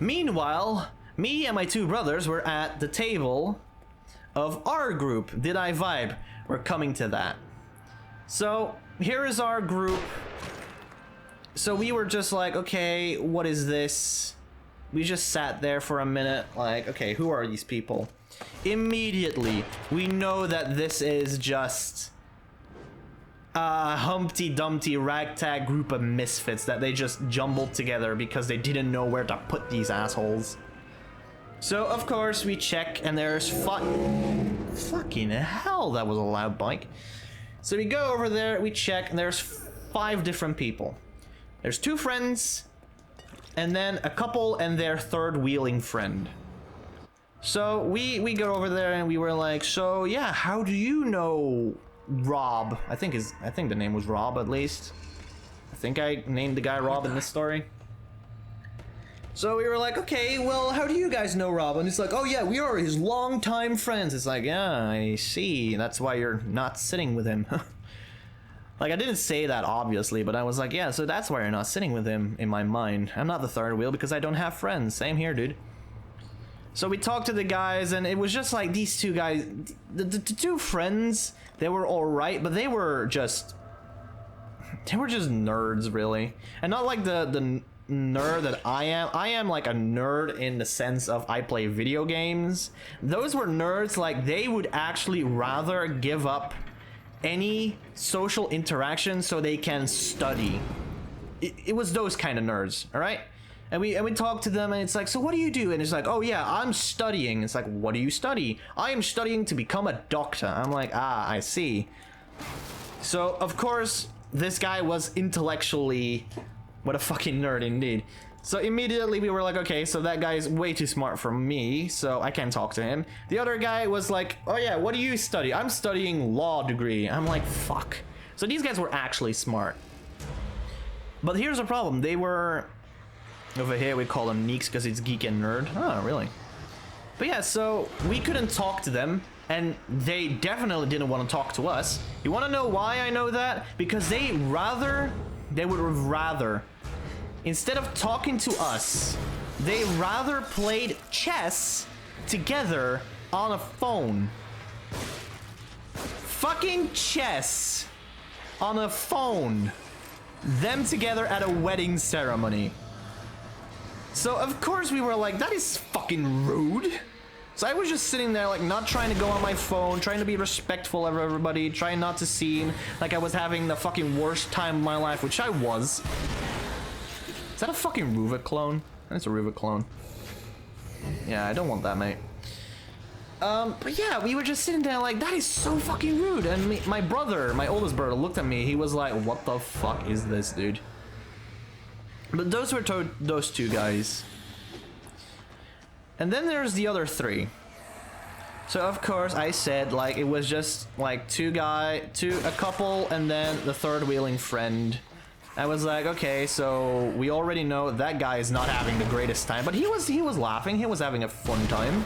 Meanwhile, me and my two brothers were at the table of our group. Did I vibe? We're coming to that. So here is our group. So we were just like, okay, what is this? We just sat there for a minute like, okay, who are these people? Immediately, we know that this is just a Humpty Dumpty ragtag group of misfits that they just jumbled together because they didn't know where to put these assholes. So, of course, we check and there's fucking hell, that was a loud bike. So we go over there, we check, and there's 5 different people. There's 2 friends, and then a couple and their third wheeling friend. So we go over there and we were like, so yeah, how do you know Rob? I think the name was Rob, at least. I think I named the guy Rob in this story. So we were like, okay, well, how do you guys know Rob? And he's like, oh yeah, we are his longtime friends. It's like, yeah, I see. That's why you're not sitting with him. Like, I didn't say that, obviously, but I was like, yeah, so that's why you're not sitting with him in my mind. I'm not the third wheel because I don't have friends. Same here, dude. So we talked to the guys, and it was just like these 2 guys, the 2 friends, they were all right, but they were just nerds, really. And not like the nerd that I am. I am like a nerd in the sense of I play video games. Those were nerds, like they would actually rather give up any social interaction so they can study. It was those kind of nerds, all right? And we talked to them, and it's like, so what do you do? And it's like, oh yeah, I'm studying. It's like, what do you study? I am studying to become a doctor. I'm like, ah, I see. So of course this guy was intellectually, what a fucking nerd indeed. So immediately we were like, okay, so that guy is way too smart for me, so I can't talk to him. The other guy was like, oh yeah, what do you study? I'm studying law degree. I'm like, fuck. So these guys were actually smart. But here's the problem. They were, over here we call them neeks because it's geek and nerd. Oh, really? But yeah, so we couldn't talk to them, and they definitely didn't want to talk to us. You want to know why I know that? Because they would rather, instead of talking to us, they rather played chess together on a phone. Fucking chess on a phone. Them together at a wedding ceremony. So of course we were like, that is fucking rude. So I was just sitting there like not trying to go on my phone, trying to be respectful of everybody, trying not to seem like I was having the fucking worst time of my life, which I was. Is that a fucking Ruvik clone? That's a Ruvik clone. Yeah, I don't want that, mate. But yeah, we were just sitting there like, that is so fucking rude. And my brother, my oldest brother, looked at me. He was like, what the fuck is this, dude? But those were those 2 guys. And then there's the other 3. So of course I said like it was just like a couple, and then the third wheeling friend. I was like, okay, so we already know that guy is not having the greatest time, but he was laughing. He was having a fun time.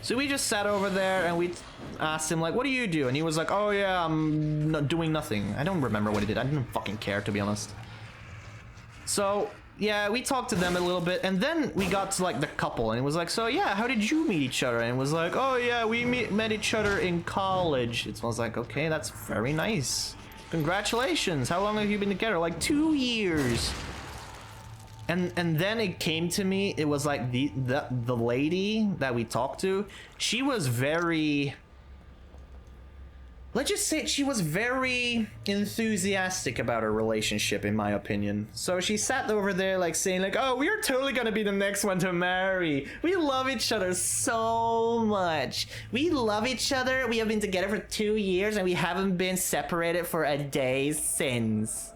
So we just sat over there and we asked him like, what do you do? And he was like, oh yeah, I'm not doing nothing. I don't remember what he did. I didn't fucking care, to be honest. So yeah, we talked to them a little bit, and then we got to like the couple, and it was like, so yeah, how did you meet each other? And it was like, oh yeah, we met each other in college. It was like, okay, that's very nice. Congratulations. How long have you been together? Like 2 years. And then it came to me, it was like the lady that we talked to, she was very, let's just say she was very enthusiastic about her relationship, in my opinion. So she sat over there like saying like, oh, we are totally gonna be the next one to marry. We love each other so much. We love each other. We have been together for 2 years and we haven't been separated for a day since.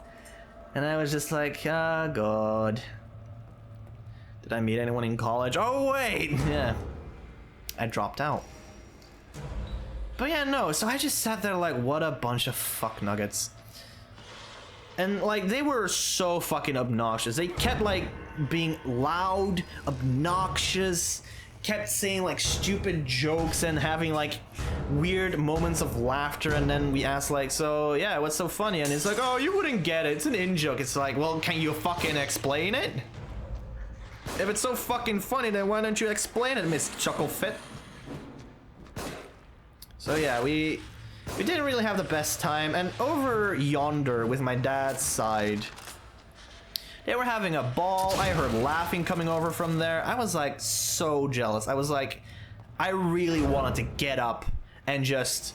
And I was just like, oh god. Did I meet anyone in college? Oh wait, yeah. I dropped out. But yeah, no, so I just sat there like, what a bunch of fuck nuggets. And like, they were so fucking obnoxious. They kept like being loud, obnoxious, kept saying like stupid jokes and having like weird moments of laughter. And then we asked like, so yeah, what's so funny? And it's like, oh, you wouldn't get it. It's an in-joke. It's like, well, can you fucking explain it? If it's so fucking funny, then why don't you explain it, Miss Chucklefit? So yeah, we didn't really have the best time, and over yonder with my dad's side, they were having a ball. I heard laughing coming over from there. I was like so jealous. I was like, I really wanted to get up and just,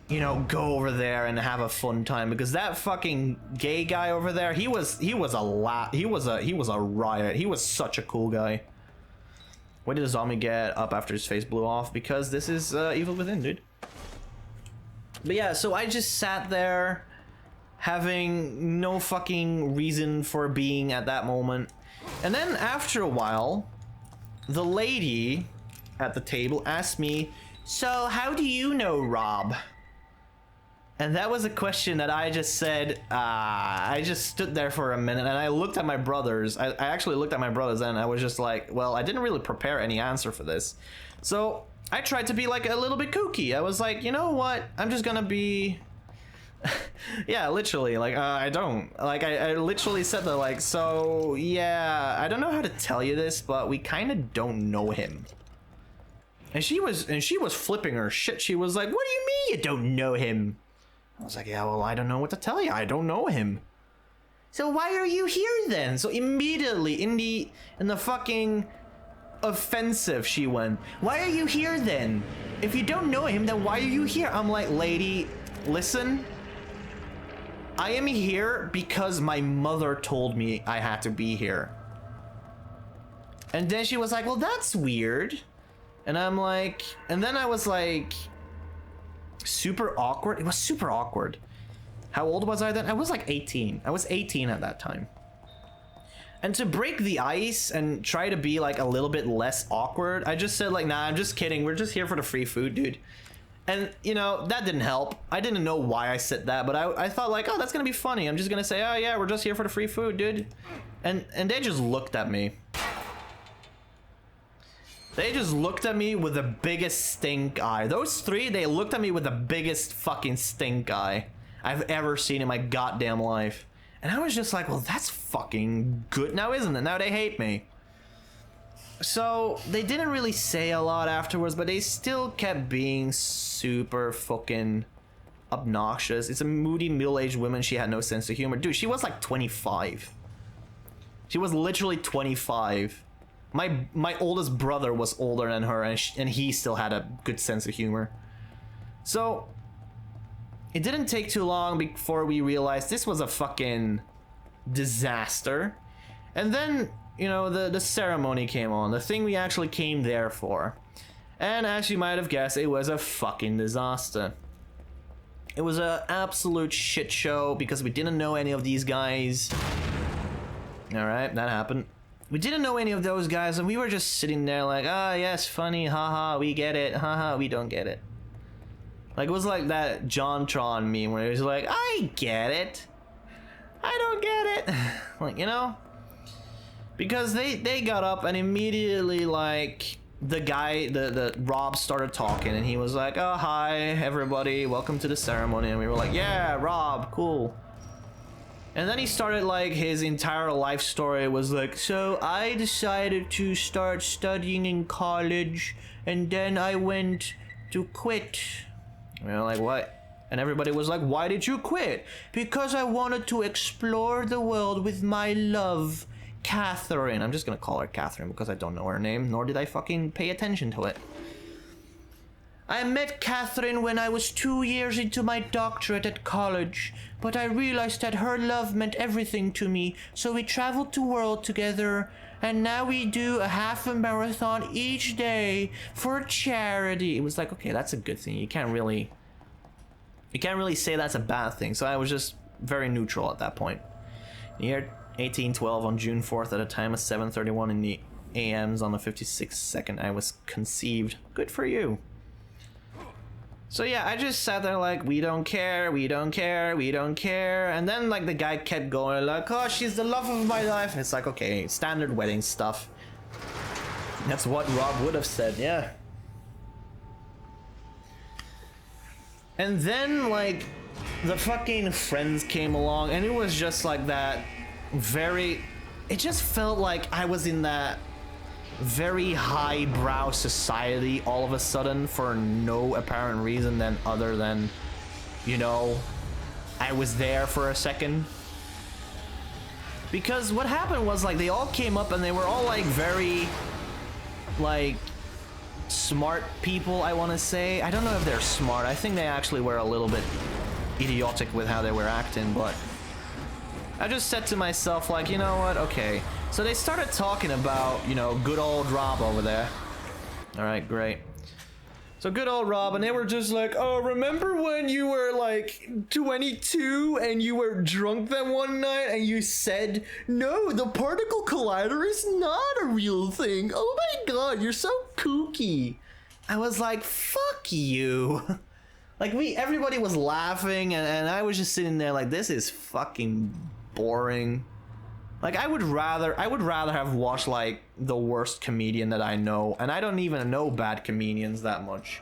you know, go over there and have a fun time, because that fucking gay guy over there, he was a riot. He was such a cool guy. Why did the zombie get up after his face blew off? Because this is Evil Within, dude. But yeah, so I just sat there having no fucking reason for being at that moment. And then after a while, the lady at the table asked me, "So how do you know Rob?" And that was a question that I just said, I just stood there for a minute and I looked at my brothers. I actually looked at my brothers and I was just like, well, I didn't really prepare any answer for this. So I tried to be like a little bit kooky. I was like, you know what? I'm just gonna be... yeah, literally, like, I literally said that, like, so, yeah, I don't know how to tell you this, but we kind of don't know him. And she was flipping her shit. She was like, what do you mean you don't know him? I was like, yeah, well, I don't know what to tell you. I don't know him. So why are you here then? So immediately in the fucking offensive she went, why are you here then? If you don't know him, then why are you here? I'm like, lady, listen. I am here because my mother told me I had to be here. And then she was like, well, that's weird. And I'm like, and then I was like, super awkward. It was super awkward. How old was I then? I was like 18. I was 18 at that time. And to break the ice and try to be like a little bit less awkward, I just said like, nah, I'm just kidding. We're just here for the free food, dude. And, you know, that didn't help. I didn't know why I said that, but I thought like, oh, that's gonna be funny. I'm just gonna say, oh yeah, we're just here for the free food, dude. And they just looked at me. They just looked at me with the biggest stink eye. Those three, they looked at me with the biggest fucking stink eye I've ever seen in my goddamn life. And I was just like, well, that's fucking good now, isn't it? Now they hate me. So they didn't really say a lot afterwards, but they still kept being super fucking obnoxious. It's a moody middle-aged woman. She had no sense of humor. Dude, she was like 25. She was literally 25. My oldest brother was older than her, and he still had a good sense of humor. So it didn't take too long before we realized this was a fucking disaster. And then, you know, the ceremony came on, the thing we actually came there for. And as you might have guessed, it was a fucking disaster. It was an absolute shit show because we didn't know any of these guys. Alright, that happened. We didn't know any of those guys, and we were just sitting there like, ah, yes, funny, haha, we get it, haha, we don't get it. Like, it was like that JonTron meme where he was like, I get it, I don't get it. Like, you know? Because they got up and immediately, like, the guy, the Rob started talking, and he was like, oh, hi, everybody, welcome to the ceremony. And we were like, yeah, Rob, cool. And then he started like his entire life story was like, so I decided to start studying in college and then I went to quit. And we were like, what? And everybody was like, why did you quit? Because I wanted to explore the world with my love, Catherine. I'm just gonna call her Catherine because I don't know her name, nor did I fucking pay attention to it. I met Catherine when I was 2 years into my doctorate at college, but I realized that her love meant everything to me, so we traveled the world together, and now we do a half a marathon each day for charity. It was like, okay, that's a good thing. You can't really say that's a bad thing. So I was just very neutral at that point. In the year 1812, on June 4th, at a time of 7:31 in the AMs on the 56th second, I was conceived. Good for you. So yeah, I just sat there like, we don't care, we don't care, we don't care. And then like the guy kept going like, oh, she's the love of my life. It's like, okay, standard wedding stuff. That's what Rob would have said, yeah. And then like the fucking friends came along and it was just like that very it just felt like I was in that very highbrow society all of a sudden for no apparent reason other than, you know, I was there for a second. Because what happened was, like, they all came up and they were all, like, very, like, smart people, I want to say. I don't know if they're smart. I think they actually were a little bit idiotic with how they were acting, but I just said to myself, like, you know what, okay. So they started talking about, you know, good old Rob over there. Alright, great. So good old Rob, and they were just like, oh, remember when you were like 22 and you were drunk that one night and you said, no, the particle collider is not a real thing. Oh my god, you're so kooky. I was like, fuck you. Like, everybody was laughing and I was just sitting there like, this is fucking boring. Like, I would rather have watched, like, the worst comedian that I know, and I don't even know bad comedians that much.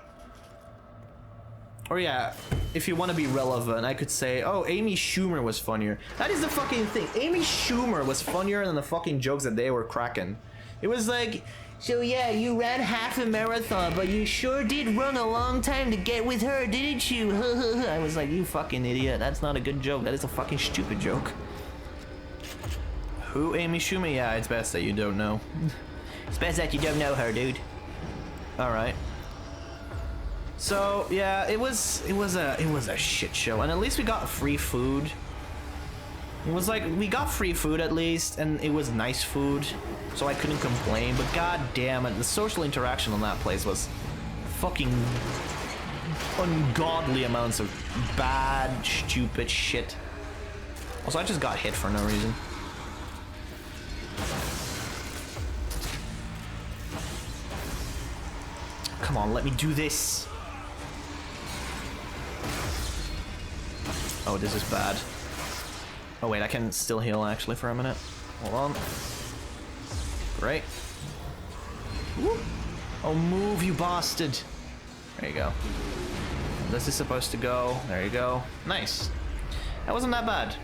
Or yeah, if you want to be relevant, I could say, oh, Amy Schumer was funnier. That is the fucking thing. Amy Schumer was funnier than the fucking jokes that they were cracking. It was like, so yeah, you ran half a marathon, but you sure did run a long time to get with her, didn't you? I was like, you fucking idiot. That's not a good joke. That is a fucking stupid joke. Who, Amy Schumer? Yeah, it's best that you don't know. It's best that you don't know her, dude. All right. So yeah, it was a shit show, and at least we got free food. It was like, we got free food at least, and it was nice food, so I couldn't complain. But god damn it, the social interaction on that place was fucking ungodly amounts of bad, stupid shit. Also, I just got hit for no reason. Come on, let me do this. Oh, this is bad. Oh wait, I can still heal actually for a minute. Hold on. Great. Woo. Oh, move, you bastard. There you go. This is supposed to go. There you go. Nice. That wasn't that bad.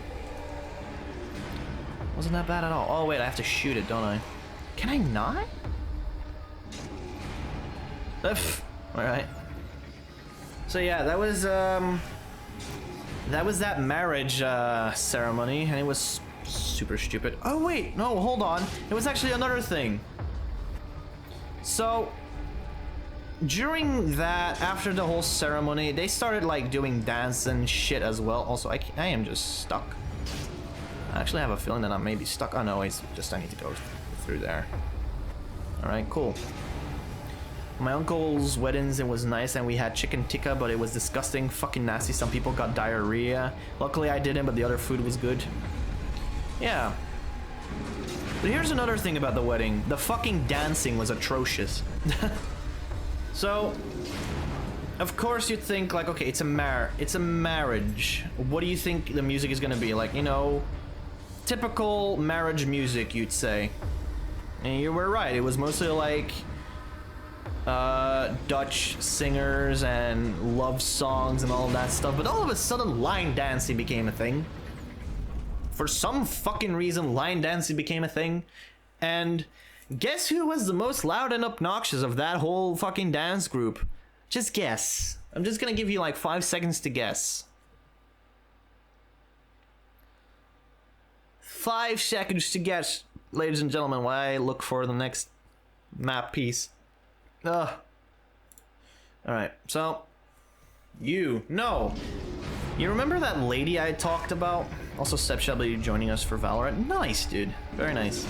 Wasn't that bad at all. Oh wait, I have to shoot it, don't I? Can I not? Alright. So yeah, that was that marriage ceremony, and it was super stupid. Oh wait, no, hold on. It was actually another thing. So during that, after the whole ceremony, they started like doing dance and shit as well. Also, I am just stuck. I actually have a feeling that I may be stuck. Oh no, it's just I need to go through there. Alright, cool. My uncle's weddings, it was nice, and we had chicken tikka, but it was disgusting, fucking nasty. Some people got diarrhea. Luckily I didn't, but the other food was good. Yeah. But here's another thing about the wedding. The fucking dancing was atrocious. So, of course you'd think like, okay, it's a marriage. What do you think the music is gonna be? Like, you know, typical marriage music, you'd say. And you were right, it was mostly like Dutch singers and love songs and all of that stuff, but all of a sudden line dancing became a thing. For some fucking reason, line dancing became a thing, and guess who was the most loud and obnoxious of that whole fucking dance group? Just guess. I'm just gonna give you like 5 seconds to guess. 5 seconds to guess, ladies and gentlemen, while I look for the next map piece. Ugh. Alright, so you remember that lady I talked about? Also, Seb shall be joining us for Valorant. Nice, dude. Very nice.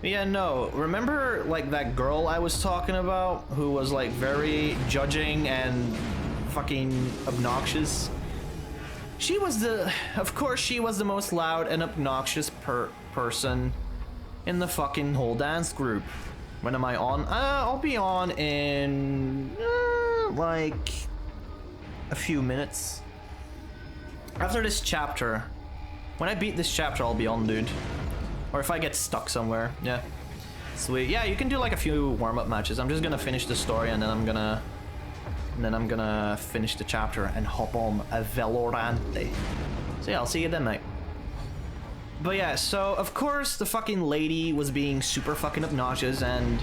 Yeah, no, remember like that girl I was talking about who was like very judging and fucking obnoxious? She was of course she was the most loud and obnoxious person in the fucking whole dance group. When am I on? I'll be on in like a few minutes. After this chapter. When I beat this chapter, I'll be on, dude. Or if I get stuck somewhere, yeah. Sweet. Yeah, you can do like a few warm-up matches. I'm just gonna finish the story and then I'm gonna finish the chapter and hop on a Valorant. So yeah, I'll see you then, mate. But yeah, so of course the fucking lady was being super fucking obnoxious and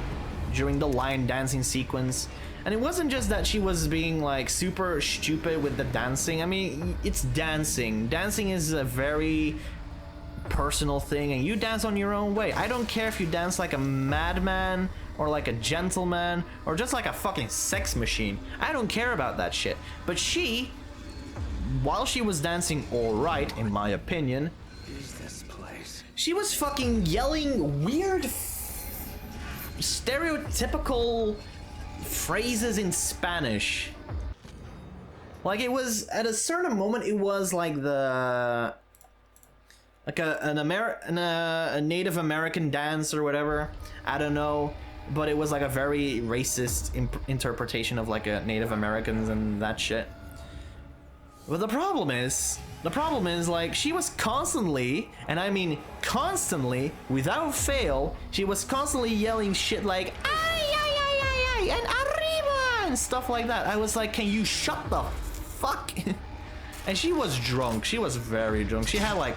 during the line dancing sequence. And it wasn't just that she was being like super stupid with the dancing. I mean, it's dancing. Dancing is a very personal thing and you dance on your own way. I don't care if you dance like a madman or like a gentleman or just like a fucking sex machine. I don't care about that shit. But she, while she was dancing alright, in my opinion, she was fucking yelling weird, stereotypical phrases in Spanish. Like it was, at a certain moment, it was like a Native American dance or whatever. I don't know, but it was like a very racist interpretation of like a Native Americans and that shit. But the problem is like she was constantly, and I mean constantly, without fail, she was constantly yelling shit like ay ay ay ay ay and arriba and stuff like that. I was like, can you shut the fuck? And she was drunk. She was very drunk. She had like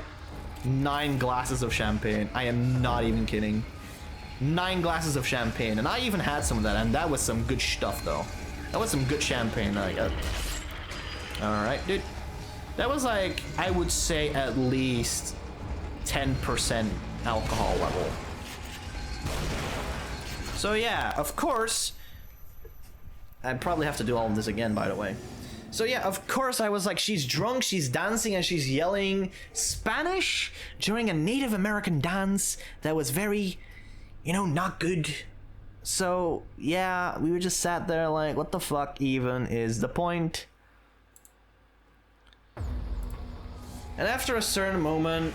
9 glasses of champagne. I am not even kidding. 9 glasses of champagne, and I even had some of that, and that was some good stuff though. That was some good champagne. Alright, dude. That was like, I would say at least 10% alcohol level. So yeah, of course, I'd probably have to do all of this again, by the way. So yeah, of course I was like, she's drunk, she's dancing, and she's yelling Spanish during a Native American dance that was very, you know, not good. So yeah, we were just sat there like, what the fuck even is the point? And after a certain moment,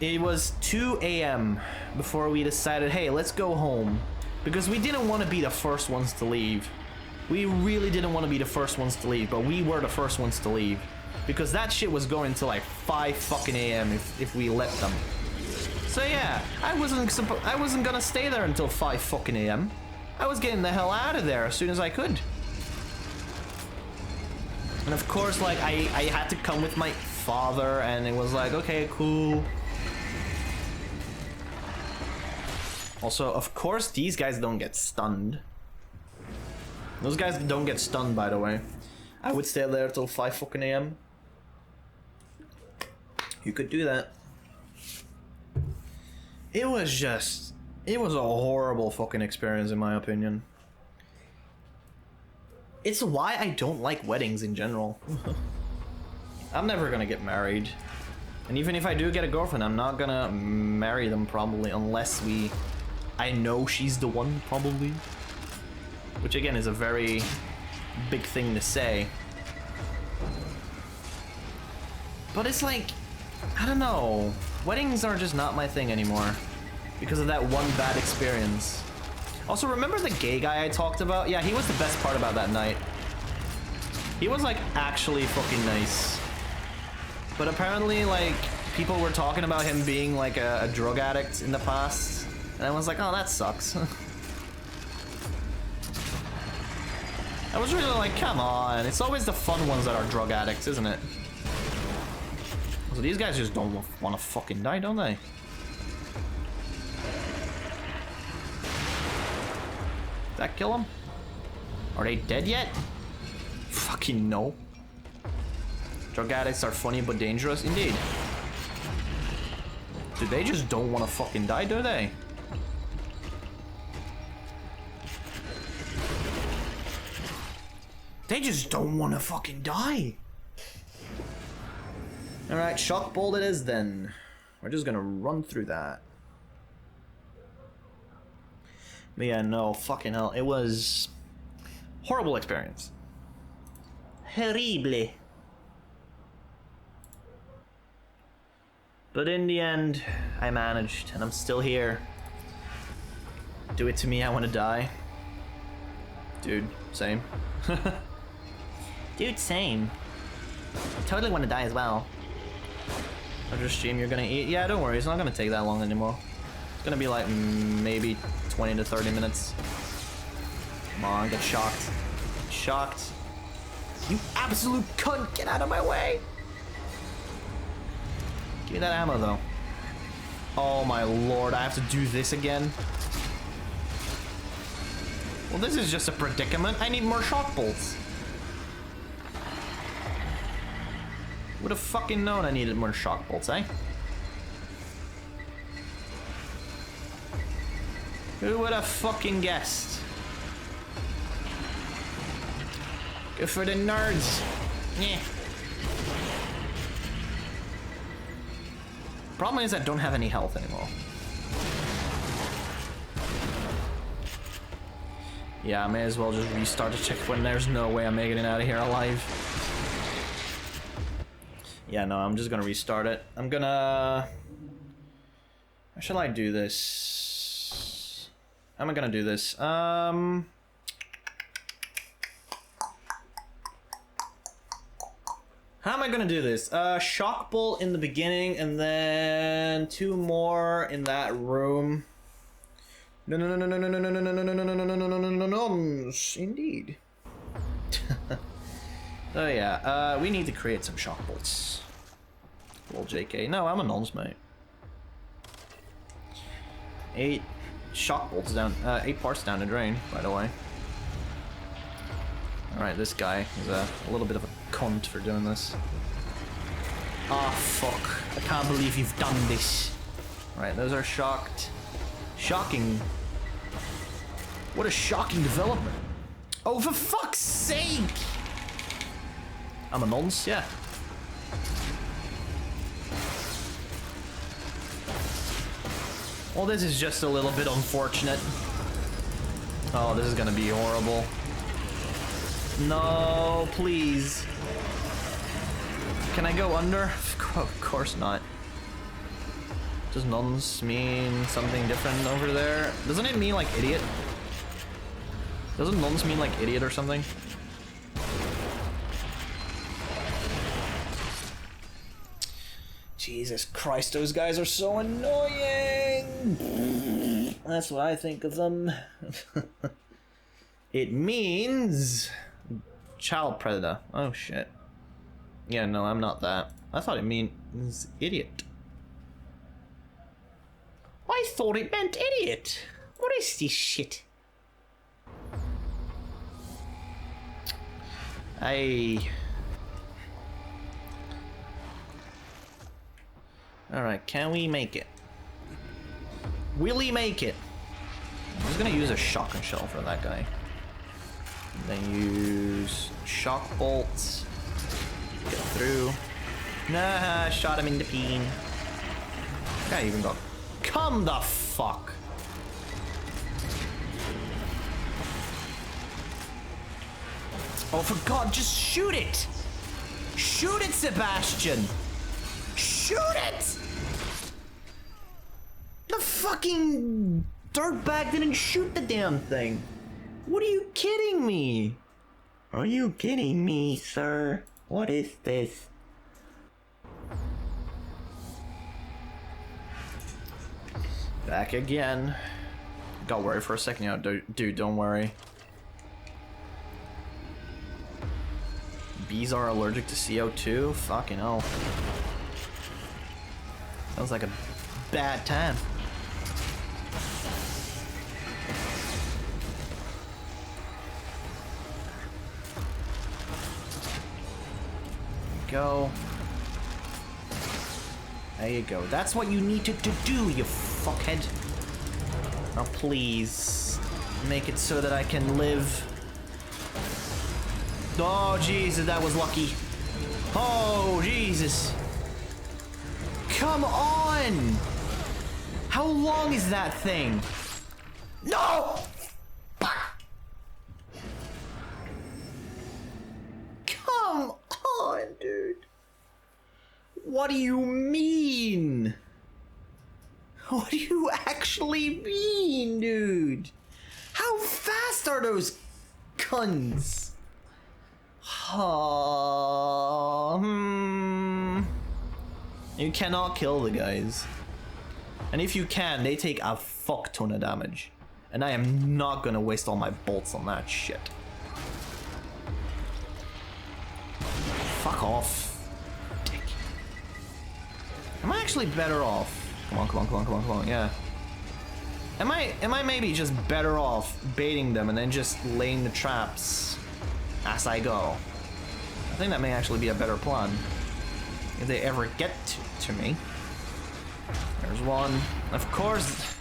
it was 2 a.m. before we decided, hey, let's go home. Because we didn't want to be the first ones to leave. We really didn't want to be the first ones to leave, but we were the first ones to leave. Because that shit was going to like 5 fucking a.m. if we let them. So yeah, I wasn't gonna stay there until 5 fucking a.m. I was getting the hell out of there as soon as I could. And of course, like, I had to come with my father, and it was like, okay, cool. Also, of course, these guys don't get stunned. Those guys don't get stunned, by the way. I would stay there till 5 fucking a.m. You could do that. It was a horrible fucking experience, in my opinion. It's why I don't like weddings in general. I'm never gonna get married. And even if I do get a girlfriend, I'm not gonna marry them probably unless I know she's the one, probably. Which again is a very big thing to say. But it's like, I don't know. Weddings are just not my thing anymore. Because of that one bad experience. Also, remember the gay guy I talked about? Yeah, he was the best part about that night. He was like actually fucking nice. But apparently, like, people were talking about him being like a drug addict in the past. And I was like, oh, that sucks. I was really like, come on. It's always the fun ones that are drug addicts, isn't it? So these guys just don't want to fucking die, don't they? Did that kill them? Are they dead yet? Fucking no. Drug addicts are funny but dangerous indeed. Dude, they just don't want to fucking die, do they? They just don't want to fucking die. Alright, shock bolt it is then. We're just gonna run through that. But yeah, no, fucking hell. It was horrible experience. Horrible. But in the end, I managed, and I'm still here. Do it to me, I want to die. Dude, same. Dude, same. I totally want to die as well. After stream, you're gonna eat? Yeah, don't worry, it's not gonna take that long anymore. It's gonna be like maybe 20 to 30 minutes. Come on, get shocked. Shocked. You absolute cunt, get out of my way! Give me that ammo though. Oh my lord, I have to do this again? Well, this is just a predicament. I need more shock bolts. Would have fucking known I needed more shock bolts, eh? Who would have fucking guessed? Good for the nerds. Yeah. Problem is I don't have any health anymore. Yeah, I may as well just restart the checkpoint. There's no way I'm making it out of here alive. Yeah, no, I'm just gonna restart it. I'm gonna... How shall I do this? How am I gonna do this? How am I gonna do this? Shock bolt in the beginning and then 2 more in that room. No, indeed. So yeah, we need to create some shock bolts. Well, JK. No, I'm a nonce, mate. 8 shock bolts down, 8 parts down the drain, by the way. Alright, this guy is a little bit of a cunt for doing this. Ah, fuck. I can't believe you've done this. Alright, those are shocked. Shocking. What a shocking development. Oh, for fuck's sake! I'm a nonce, yeah. Well, this is just a little bit unfortunate. Oh, this is gonna be horrible. No, please. Can I go under? Of course not. Does nonce mean something different over there? Doesn't it mean like idiot? Doesn't nonce mean like idiot or something? Jesus Christ, those guys are so annoying! That's what I think of them. It means... child predator. Oh shit. Yeah, no, I'm not that. I thought it means idiot. I thought it meant idiot. What is this shit? Alright, can we make it? Will he make it? I'm just gonna use a shotgun shell for that guy. Then use shock bolts. Get through. Nah, shot him in the peen. Guy even got. Come the fuck! Oh, for God, just shoot it! Shoot it, Sebastian! Shoot it! The fucking dirtbag didn't shoot the damn thing. What are you kidding me? Are you kidding me, sir? What is this? Back again. Got worried for a second, you know, dude, don't worry. Bees are allergic to CO2? Fucking hell. Sounds like a bad time. Go. There you go. That's what you needed to do, you fuckhead. Now please make it so that I can live. Oh Jesus, that was lucky. Oh Jesus. Come on! How long is that thing? No! Come on, dude. What do you mean? What do you actually mean, dude? How fast are those cunts? You cannot kill the guys. And if you can, they take a fuck ton of damage. And I am not gonna waste all my bolts on that shit. Fuck off. Dick. Am I actually better off Come on, come on, come on, come on, come on, yeah. Am I maybe just better off baiting them and then just laying the traps as I go? I think that may actually be a better plan. If they ever get to me. There's one. Of course.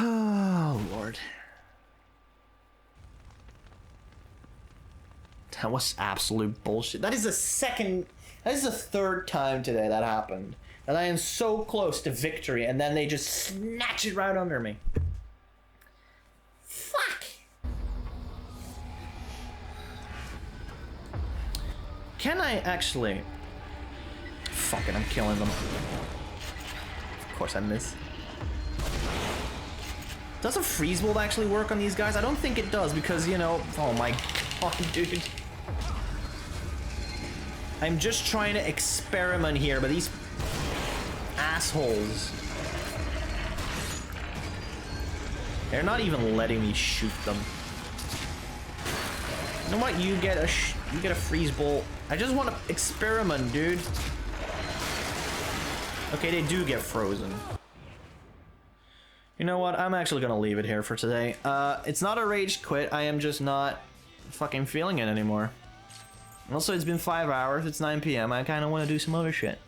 Oh, Lord. That was absolute bullshit. That is the third time today that happened. And I am so close to victory, and then they just snatch it right under me. Fuck! Can I actually... Fuck it, I'm killing them. Of course I miss. Does a freeze bolt actually work on these guys? I don't think it does because, you know... Oh my god, dude. I'm just trying to experiment here, but these assholes... They're not even letting me shoot them. You know what? You get a freeze bolt. I just want to experiment, dude. Okay, they do get frozen. You know what? I'm actually gonna leave it here for today. It's not a rage quit. I am just not fucking feeling it anymore. Also, it's been 5 hours. It's 9 p.m. I kind of want to do some other shit.